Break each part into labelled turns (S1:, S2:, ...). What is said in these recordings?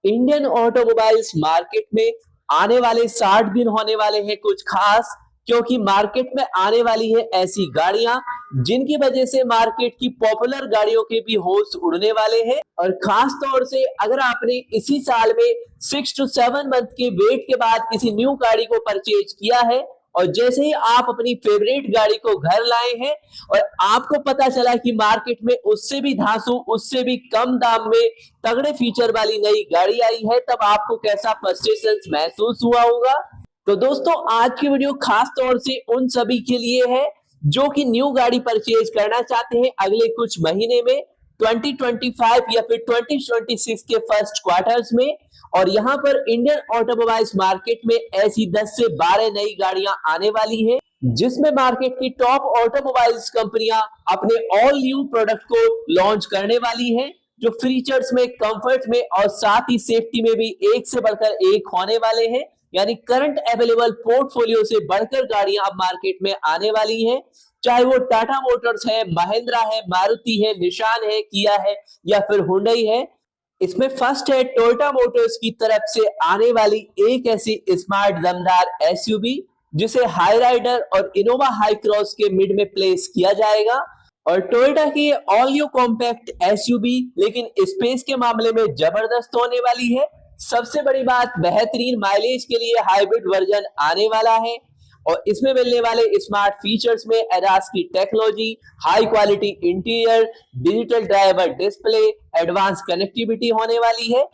S1: Indian automobiles market में आने वाले 60 दिन होने वाले हैं कुछ खास, क्योंकि मार्केट में आने वाली है ऐसी गाड़ियां जिनकी वजह से मार्केट की पॉपुलर गाड़ियों के भी होश उड़ने वाले हैं। और खास तौर से अगर आपने इसी साल में 6 to 7 मंथ के वेट के बाद किसी न्यू गाड़ी को परचेज किया है और जैसे ही आप अपनी फेवरेट गाड़ी को घर लाए हैं और आपको पता चला कि मार्केट में उससे भी धांसू, उससे भी कम दाम में तगड़े फीचर वाली नई गाड़ी आई है, तब आपको कैसा फ्रस्ट्रेशन महसूस हुआ होगा। तो दोस्तों, आज की वीडियो खास तौर से उन सभी के लिए है जो कि न्यू गाड़ी परचेज करना चाहते हैं अगले कुछ महीने में, 2025 या फिर 2026 के फर्स्ट क्वार्टर्स में। और यहाँ पर इंडियन ऑटोमोबाइल्स मार्केट में ऐसी 10 से 12 नई गाड़ियां आने वाली हैं, जिसमें मार्केट की टॉप ऑटोमोबाइल्स कंपनियां अपने ऑल न्यू प्रोडक्ट को लॉन्च करने वाली हैं, जो फीचर्स में, कंफर्ट में और साथ ही सेफ्टी में भी एक से बढ़कर एक होने वाले हैं। यानी करंट अवेलेबल पोर्टफोलियो से बढ़कर गाड़ियां अब मार्केट में आने वाली हैं, चाहे वो टाटा मोटर्स है, महिंद्रा है, मारुति है, निशान है, किया है या फिर हुंडई है। इसमें फर्स्ट है टोयोटा मोटर्स की तरफ से आने वाली एक ऐसी स्मार्ट दमदार एसयूवी जिसे हाई राइडर और इनोवा हाई क्रॉस के मिड में प्लेस किया जाएगा। और टोयोटा की ऑल न्यू कॉम्पैक्ट एसयूवी लेकिन स्पेस के मामले में जबरदस्त होने वाली है। सबसे बड़ी बात, बेहतरीन माइलेज के लिए हाइब्रिड वर्जन आने वाला है और इसमें मिलने वाले स्मार्ट फीचर्स में एडास की technology, high quality interior, digital driver display, advance connectivity होने वाली है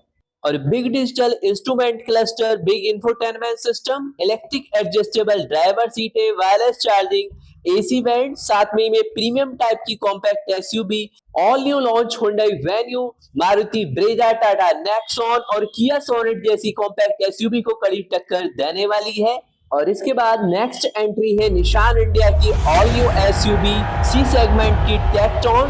S1: और big digital instrument cluster, big infotainment system, electric adjustable driver सीटें, वायरलेस चार्जिंग, एसी वेंट, साथ में प्रीमियम टाइप की compact SUV, all new launch Hyundai venue, Maruti Brezza, Tata Nexon और किया सोनेट जैसी कॉम्पैक्ट एसयूवी को कड़ी टक्कर देने वाली है। और इसके बाद नेक्स्ट एंट्री है निशान इंडिया की all new SUV C segment की टेक्टोन,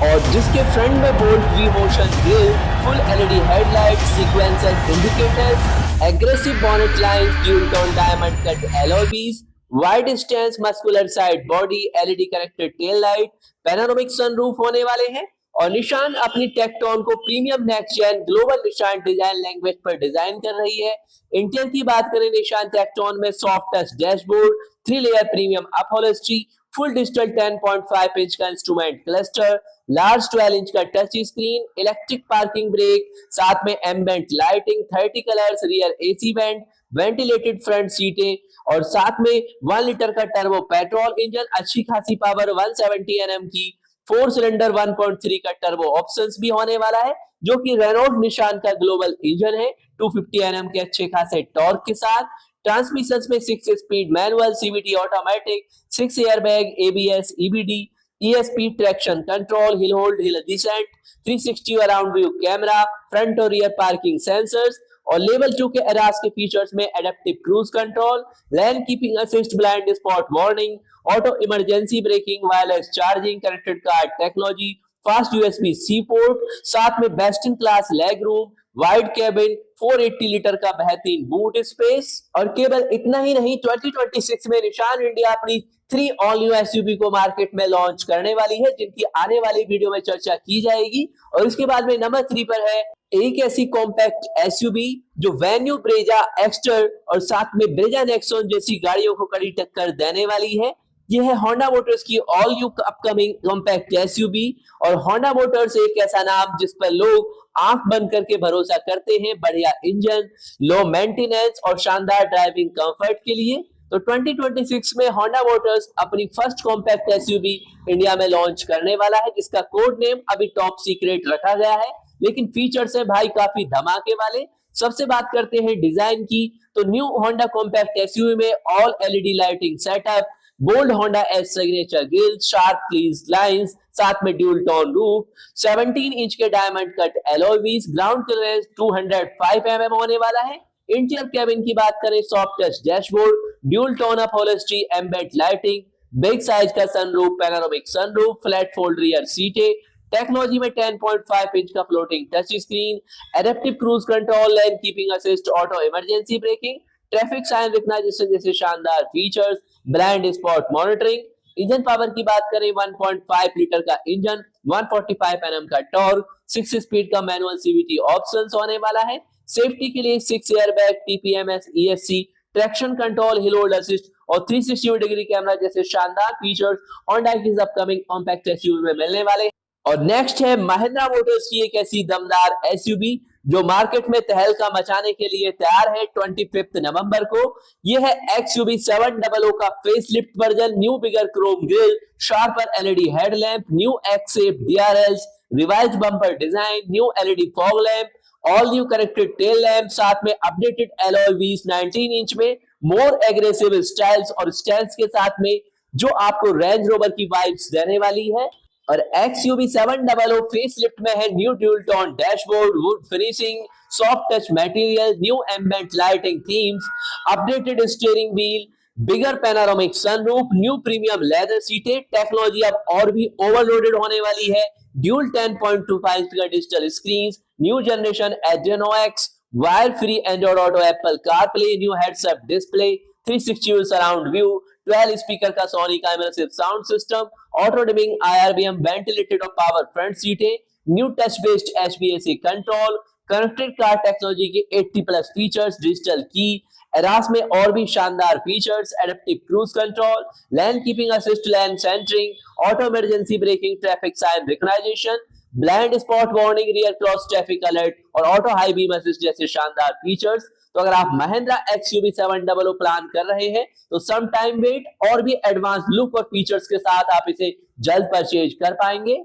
S1: और जिसके फ्रंट में bold V motion grille, full LED headlight, sequencer indicators, aggressive bonnet lines, dual tone diamond cut alloys, wide stance muscular side body, LED connected tail light, panoramic sunroof होने वाले हैं। और Nissan अपनी Tekton को premium next gen global Nissan design language पर design कर रही है। इंटेल की बात करें, निशान टेक्टोन में soft touch dashboard, 3 layer premium upholstery, full digital 10.5 inch का इंस्ट्रूमेंट क्लस्टर, लार्ज 12 इंच का touch screen, electric parking brake, साथ में ambient lighting, 30 colours, rear AC went, ventilated front सीटें और साथ में 1 लीटर का टर्बो पेट्रोल इंजन, अच्छी खासी पावर, 170 एनएम की 4 सिलेंडर 1.3 का टर्बो ऑप्शंस भी होने वाला है, जो कि रेनॉल्ट निशान का ग्लोबल इंजन है, 250 एनएम के अच्छे खासे टॉर्क के साथ। ट्रांसमिशन में 6 speed manual, CVT automatic, 6 airbag, ABS, EBD, ESP traction control, hill hold, hill descent, 360 around view camera, front और रियर पार्किंग सेंसर्स और लेवल 2 के एडास के फीचर्स में adaptive cruise control, lane keeping assist, blind spot warning, auto emergency braking, wireless charging, connected car technology, fast USB C port, साथ में best in class leg room, wide cabin, 480 litre का बेहतरीन boot space. और केवल इतना ही नहीं, 2026 में निशान इंडिया अपनी 3 ऑल न्यू एसयूवी को मार्केट में लॉन्च करने वाली है, जिनकी आने वाली वीडियो में चर्चा की जाएगी। और इसके बाद में नंबर 3 पर है एक ऐसी कॉम्पैक्ट एसयूवी जो वेन्यू, ब्रेजा, एक्स्टर और साथ में ब्रेजा नेक्सॉन जैसी गाड़ियों को कड़ी टक्कर देने वाली है। यह है होंडा मोटर्स की all new upcoming compact SUV. और होंडा मोटर्स एक ऐसा नाम जिस पर लोग आंख बंद करके भरोसा करते हैं, बढ़िया इंजन, लो मेंटेनेंस और शानदार ड्राइविंग कंफर्ट के लिए। तो 2026 में होंडा मोटर्स अपनी फर्स्ट कॉम्पैक्ट एसयूवी इंडिया में लॉन्च करने वाला है, जिसका कोड नेम अभी टॉप सीक्रेट रखा गया है, लेकिन फीचर्स है भाई काफी धमाके वाले। सबसे बात करते हैं डिजाइन की, तो न्यू होंडा कॉम्पैक्ट एसयूवी में all LED lighting setup, bold Honda S signature grille, sharp please lines, साथ में ड्यूल टोन रूफ, 17 इंच के diamond cut alloy wheels, ground clearance 205 mm होने वाला है। इंटीरियर कैबिन की बात करें, soft touch dashboard, dual tone upholstery, ambient lighting, big size का sunroof, panoramic sunroof, flat fold rear सीटें, टेक्नोलॉजी में 10.5 इंच का floating touch screen, adaptive cruise control, lane keeping assist, auto emergency braking, traffic sign recognition जैसे शानदार features, blind spot monitoring. Engine power की बात करें, 1.5 litre का इंजन, 145 एनएम का टॉर्क, 6 स्पीड का मैनुअल सीवीटी ऑप्शंस होने वाला है। सेफ्टी के लिए 6 airbag, TPMS, ESC, traction control, hill hold assist और 360 डिग्री कैमरा जैसे शानदार फीचर्स होंडा की इस अपकमिंग कॉम्पैक्ट एसयूवी में मिलने वाले हैं। और नेक्स्ट है महिंद्रा मोटर्स की एक ऐसी दमदार एसयूवी जो मार्केट में तहलका मचाने के लिए तैयार है 25 नवंबर को। यह है एक्सयूवी 700 का facelift version, new bigger chrome grille, sharper LED headlamp, new X shape DRLs, revised bumper design, new LED fog lamp, all new connected tail lamp, साथ में अपडेटेड एलॉय व्हील्स 19 इंच में, मोर एग्रेसिव स्टाइल्स और styles के साथ में जो आपको range rover की वाइब्स देने वाली है। और एक्सयूवी 700 फेसलिफ्ट में है new dual tone dashboard, would finishing, soft touch material, new ambient lighting themes, updated steering wheel, bigger panoramic sunroof, new premium leather सीटें। टेक्नोलॉजी अब और भी ओवरलोडेड होने वाली है। ड्यूल 10.25 का digital screen, new generation Adreno X, wire free Android auto, Apple CarPlay, new heads up display, 360 surround view, 12 speaker का Sony का immersive sound system, auto dimming IRVM ventilated और पावर फ्रंट सीटें, न्यू टच बेस्ड एचबीएसी control, connected car technology के 80 plus features, digital key, ADAS में और भी शानदार features, adaptive cruise control, lane keeping assist, lane centering, auto emergency braking, traffic sign recognization, blind spot warning, rear cross traffic alert और auto high beam assist जैसे शानदार features. तो अगर आप महिंद्रा एक्सयूवी 700 प्लान कर रहे हैं तो सम टाइम वेट, और भी एडवांस लुक और फीचर्स के साथ आप इसे जल्द परचेज कर पाएंगे।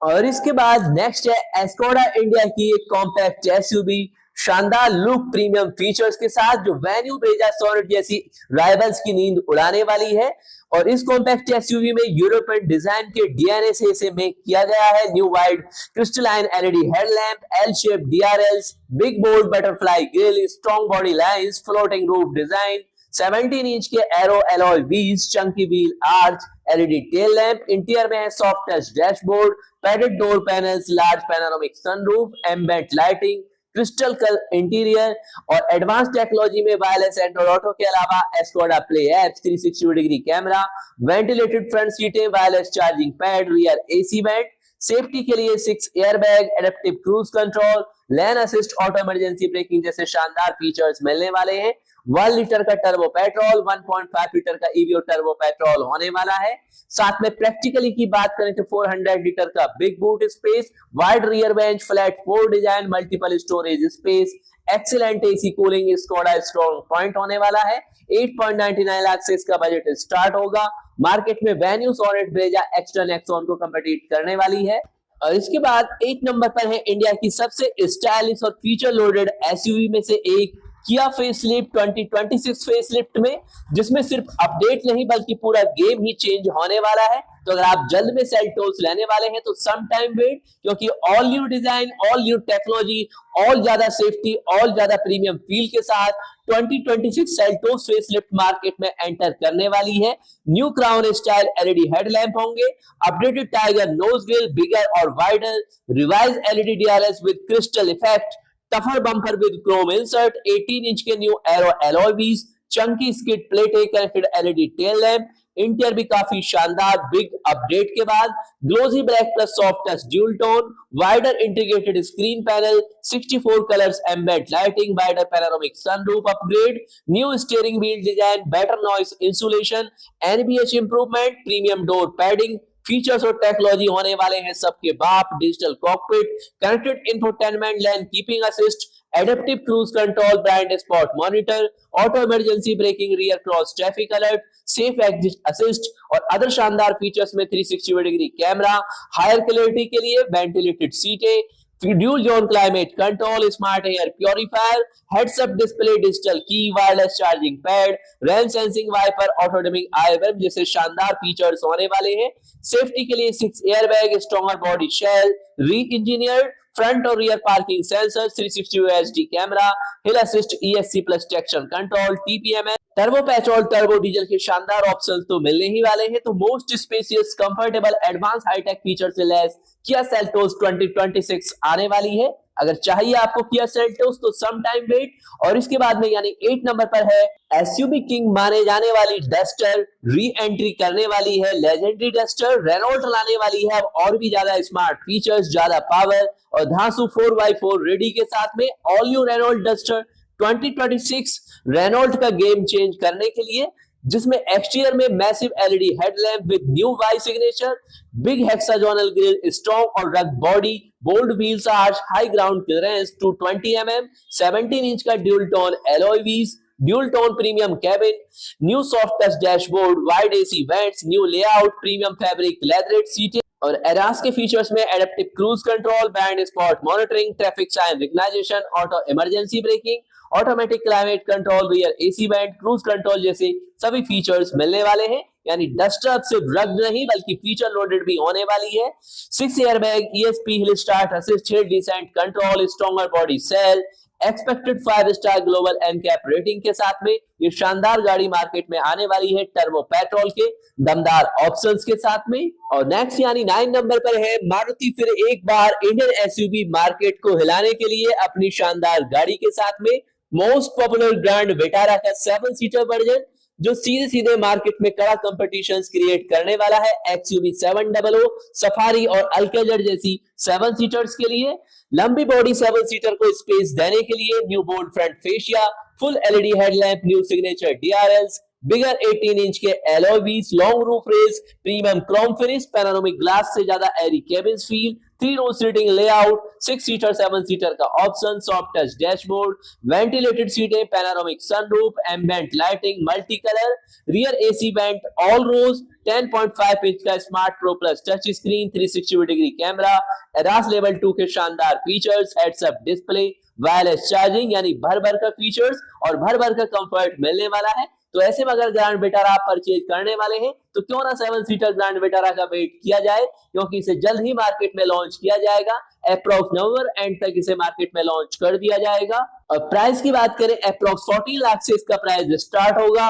S1: और इसके बाद नेक्स्ट है एस्कोडा इंडिया की एक कॉम्पैक्ट एसयूवी, शानदार लुक, प्रीमियम फीचर्स के साथ जो वेन्यू ब्रेजा सोनेट जैसी राइवल्स की नींद उड़ाने वाली है। और इस कॉम्पैक्ट एसयूवी में यूरोपियन डिजाइन के डीएनए से इसे मेक किया गया है। New wide crystalline LED headlamp, L shape DRLs, big bold butterfly grille, strong body lines, floating roof design, 17 inch के aero alloy wheels, chunky wheel arch, LED tail lamp. Interior में है soft touch dashboard, padded door panels, large panoramic sunroof, ambient lighting, crystal colour interior और advance technology में wireless Android auto के अलावा Skoda play app, 360 degree camera, ventilated front सीटें, wireless charging pad, rear AC vent, safety के लिए 6 airbag, adaptive cruise control, lane assist, auto emergency braking जैसे शानदार features मिलने वाले हैं। 1 लीटर का टर्बो पेट्रोल, 1.5 लीटर का ईवीओ टर्बो पेट्रोल होने वाला है। साथ में प्रैक्टिकली की बात करें तो 400 लीटर का big boot space, wide rear bench, flat 4 design, multiple storage space, excellent AC cooling, Skoda strong point होने वाला है। 8.99 लाख से इसका बजट स्टार्ट होगा। मार्केट में Venue Sonet Brezza extra Nexon को कंपीट करने वाली है। और इसके बाद एक नंबर पर है इंडिया की सबसे स्टाइलिश और फीचर लोडेड एसयूवी में से एक, किया फेसलिफ्ट 2026 फेसलिफ्ट में, जिसमें सिर्फ अपडेट नहीं बल्कि पूरा गेम ही चेंज होने वाला है। तो अगर आप जल्द में सेल्टोस लेने वाले हैं तो सम टाइम वेट, क्योंकि all new design, all new technology, all ज्यादा सेफ्टी, ऑल ज्यादा प्रीमियम फील के साथ 2026 सेल्टोस फेसलिफ्ट मार्केट में एंटर करने वाली है। New crown style LED headlamp होंगे, updated tiger nose grille, bigger और wider, revise LED DRLs with crystal effect, tougher bumper with chrome insert, 18 inch के new aero alloy wheels, chunky skid प्लेटें, connected LED tail lamp. Interior भी काफी शानदार big update के बाद, glossy black plus soft touch dual tone, wider integrated screen panel, 64 colours ambient lighting, wider panoramic sunroof upgrade, new steering wheel design, better noise insulation, NVH improvement, premium door padding, features और technology होने वाले हैं सबके बाप। Digital cockpit, connected infotainment, lane keeping assist, adaptive cruise control, blind spot monitor, auto emergency braking, rear cross traffic alert, safe exit assist और other शानदार features में 360 degree camera, higher clarity के लिए वेंटिलेटेड सीटें, dual zone climate control, smart air purifier, heads up display, digital key, wireless charging pad, rain sensing wiper, auto dimming आईवेब जैसे शानदार features होने वाले हैं। सेफ्टी के लिए 6 airbag, stronger body shell, re engineered front और rear parking sensor, 360 HD camera, hill assist, ESC plus traction control, TPMS, turbo petrol, turbo diesel के शानदार ऑप्शंस तो मिलने ही वाले हैं। तो most spacious, comfortable, advance hitech feature से लैस किया सेल्टोस 2026 आने वाली है। अगर चाहिए आपको किया सेल्टोस तो सम टाइम वेट। और इसके बाद में यानी 8 नंबर पर है एसयूवी किंग माने जाने वाली डस्टर री एंट्री करने वाली है। लेजेंडरी डस्टर रेनॉल्ट लाने वाली है अब और भी ज्यादा स्मार्ट फीचर्स, ज्यादा पावर और धांसू 4x4 रेडी के साथ में all new Renault Duster 2026 Renault का गेम चेंज करने के लिए, जिसमें एक्सटीरियर में massive LED headlamp with new Y signature, big hexagonal grille, strong और rugged body, bold wheels arch, high ground clearance 220 mm, 17 inch का dual tone alloy wheels, dual tone premium cabin, new soft touch dashboard, wide AC vents, new layout, premium fabric leatherette सीटें और ADAS के features में adaptive cruise control, band spot monitoring, traffic sign recognization, auto emergency braking, automatic climate control, rear AC vent, cruise control जैसे सभी features मिलने वाले हैं। यानी डस्टर अब सिर्फ रग नहीं बल्कि फीचर लोडेड भी होने वाली है। 6 airbag, ESP hill start assist, hill descent control, stronger body shell, expected 5 star global NCAP rating के साथ में ये शानदार गाड़ी मार्केट में आने वाली है टर्बो पेट्रोल के दमदार ऑप्शंस के साथ में। और नेक्स्ट यानी 9 नंबर पर है मारुति फिर एक बार इंडियन एसयूवी मार्केट को हिलाने के लिए अपनी शानदार गाड़ी के साथ में मोस्ट पॉपुलर ब्रांड विटारा का 7 सीटर वर्जन, जो सीधे सीधे मार्केट में कड़ा कंपटीशन क्रिएट करने वाला है एक्सयूवी 700, सफारी और अल्केजर जैसी 7 सीटर्स के लिए। लंबी बॉडी 7 सीटर को स्पेस देने के लिए new bold front fascia, full LED headlamp, new signature DRLs, bigger 18 inch के alloy wheels, long roof rails, premium chrome finish, panoramic glass से ज्यादा airy cabin feel, 3 row seating layout, 6 seater 7 seater का option, soft touch dashboard, ventilated सीटें, panoramic sunroof, ambient lighting, multi colour, rear AC vent, all rows, 10.5 inch का smart pro plus touch screen, 360 degree camera, ADAS level 2 के शानदार features, heads up display, wireless charging यानी भर भर का features और भर भर का कंफर्ट मिलने वाला है। तो ऐसे में अगर ग्रैंड विटारा आप परचेज करने वाले हैं तो क्यों ना 7 सीटर ग्रैंड विटारा का वेट किया जाए, क्योंकि इसे जल्द ही मार्केट में लॉन्च किया जाएगा। अप्रॉक्स नवंबर एंड तक इसे मार्केट में लॉन्च कर दिया जाएगा। और प्राइस की बात करें अप्रॉक्स 14 लाख से इसका प्राइस स्टार्ट होगा।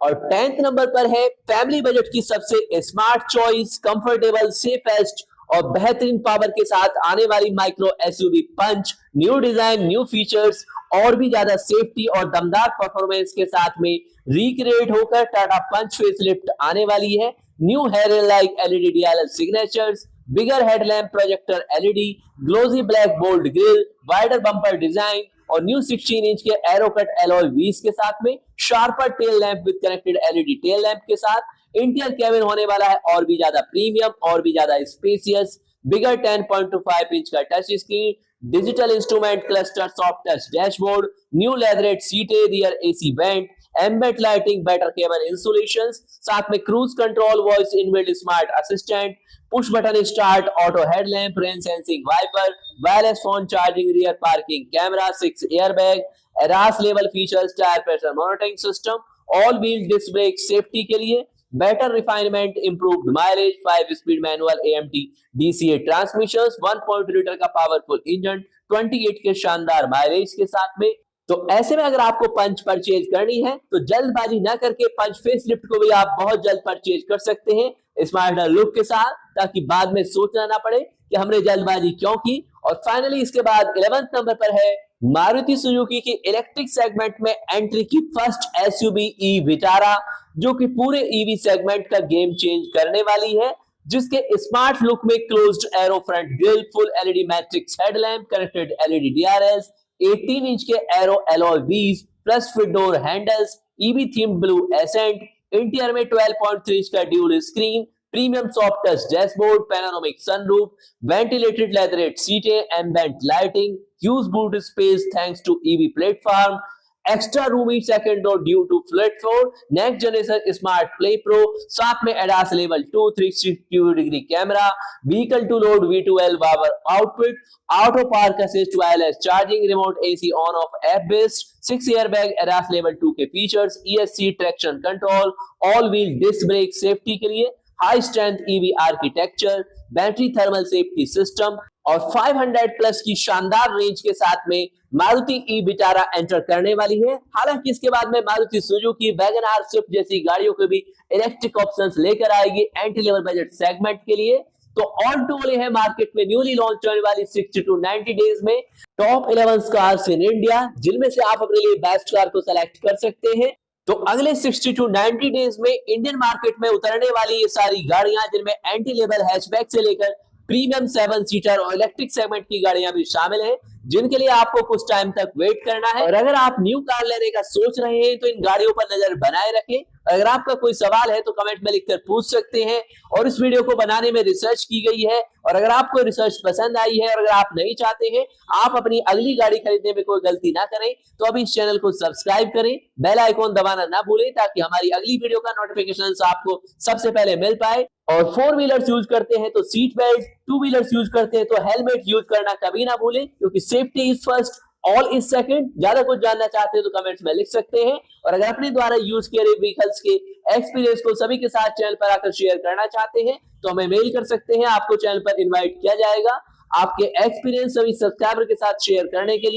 S1: और 10th नंबर पर है फैमिली बजट की सबसे स्मार्ट चॉइस, कंफर्टेबल, सेफेस्ट और बेहतरीन पावर के साथ आने वाली माइक्रो एसयूवी पंच, न्यू डिजाइन, न्यू फीचर्स और भी ज्यादा सेफ्टी और दमदार परफॉर्मेंस के साथ में रिक्रिएट होकर टाटा पंच फेसलिफ्ट आने वाली है। New hair like LED DRL signatures, bigger headlamp, projector LED, glossy black bold grille, wider bumper design और न्यू 16 इंच के एरो कट एलॉय व्हील्स के साथ में sharper tail lamp with connected LED tail lamp के साथ interior cabin होने वाला है और भी ज्यादा प्रीमियम और भी ज्यादा स्पेसियस, बिगर 10.25 इंच का touch screen, digital instrument cluster, soft touch dashboard, new leatherette सीटें, rear AC vent, ambient lighting, better cable insulation, साथ में cruise control, voice inbuilt smart assistant, push button start, auto headlamp, rain sensing wiper, wireless phone charging, rear parking camera, 6 airbag, ADAS level features, tyre pressure monitoring system, all wheel disc brake safety के लिए, better refinement, improved mileage, 5 speed manual AMT DCA transmissions, 1.2 litre का powerful engine, 28 के शानदार mileage के साथ में। तो ऐसे में अगर आपको पंच परचेज करनी है तो जल्दबाजी ना करके पंच फेसलिफ्ट को भी आप बहुत जल्द परचेज कर सकते हैं स्मार्टर लुक के साथ, ताकि बाद में सोचना ना पड़े कि हमने जल्दबाजी क्यों की। और फाइनली इसके बाद 11th नंबर पर है मारुति सुजुकी की इलेक्ट्रिक सेगमेंट में एंट्री की फर्स्ट एसयूवी ई विटारा, जो कि पूरे ईवी सेगमेंट का गेम चेंज करने वाली है, जिसके स्मार्ट लुक में closed aero front grille, full LED matrix headlamp, connected LED DRLs, 18 inch के aero alloy wheels, flush fit door handles, EV theme blue accent, interior में 12.3 इंच का dual screen, premium soft touch dashboard, panoramic sunroof, ventilated leatherette सीटें, ambient lighting, huge boot space thanks to EV platform, extra roomy second door due to flat floor, next generation smart play pro, साथ में ADAS level 2 360 degree camera, vehicle to load V2L power output, auto park assist, wireless charging, remote AC on off app based, 6 airbag, ADAS level 2 के features, ESC traction control, all wheel disc brake safety के लिए, high strength EV architecture, battery thermal safety system और 500 plus की शानदार range के साथ में Maruti e Vitara enter करने वाली है। हालांकि इसके बाद में Maruti Suzuki Wagon R, Swift जैसी गाड़ियों के भी इलेक्ट्रिक ऑप्शंस लेकर आएगी एंट्री लेवल बजट सेगमेंट के लिए। तो ऑल्टो वाले हैं मार्केट में न्यूली लॉन्च होने वाली 60 to 90 डेज में टॉप 11 कार्स इन इंडिया, जिनमें से आप अपने लिए बेस्ट कार को सेलेक्ट कर सकते हैं। तो अगले 60 to 90 डेज में इंडियन मार्केट में उतरने वाली ये सारी गाड़ियां, जिनमें एंट्री लेवल हैचबैक से लेकर प्रीमियम 7 सीटर और इलेक्ट्रिक सेगमेंट की गाड़ियां भी शामिल हैं, जिनके लिए आपको कुछ टाइम तक वेट करना है। और अगर आप न्यू कार लेने का सोच रहे हैं तो इन गाड़ियों पर नजर बनाए रखें। अगर आपका कोई सवाल है तो कमेंट में लिखकर पूछ सकते हैं। और इस वीडियो को बनाने में रिसर्च की गई है, और अगर आपको रिसर्च पसंद आई है और अगर आप नहीं चाहते हैं आप अपनी अगली गाड़ी खरीदने में कोई गलती ना करें, तो अभी इस चैनल को सब्सक्राइब करें, बेल आइकॉन दबाना ना भूलें, ताकि हमारी अगली वीडियो का नोटिफिकेशन आपको सबसे पहले मिल पाए। और 4 व्हीलर्स यूज करते हैं तो सीट बेल्ट, 2 व्हीलर्स यूज करते हैं तो हेलमेट यूज करना कभी ना भूलें, क्योंकि safety is first, all is second. ज्यादा कुछ जानना चाहते हैं तो कमेंट्स में लिख सकते हैं। और अगर अपने द्वारा यूज किए गए व्हीकल्स के एक्सपीरियंस को सभी के साथ चैनल पर आकर शेयर करना चाहते हैं तो हमें मेल कर सकते हैं, आपको चैनल पर इनवाइट किया जाएगा आपके एक्सपीरियंस सभी सब्सक्राइबर के साथ शेयर करने के लिए।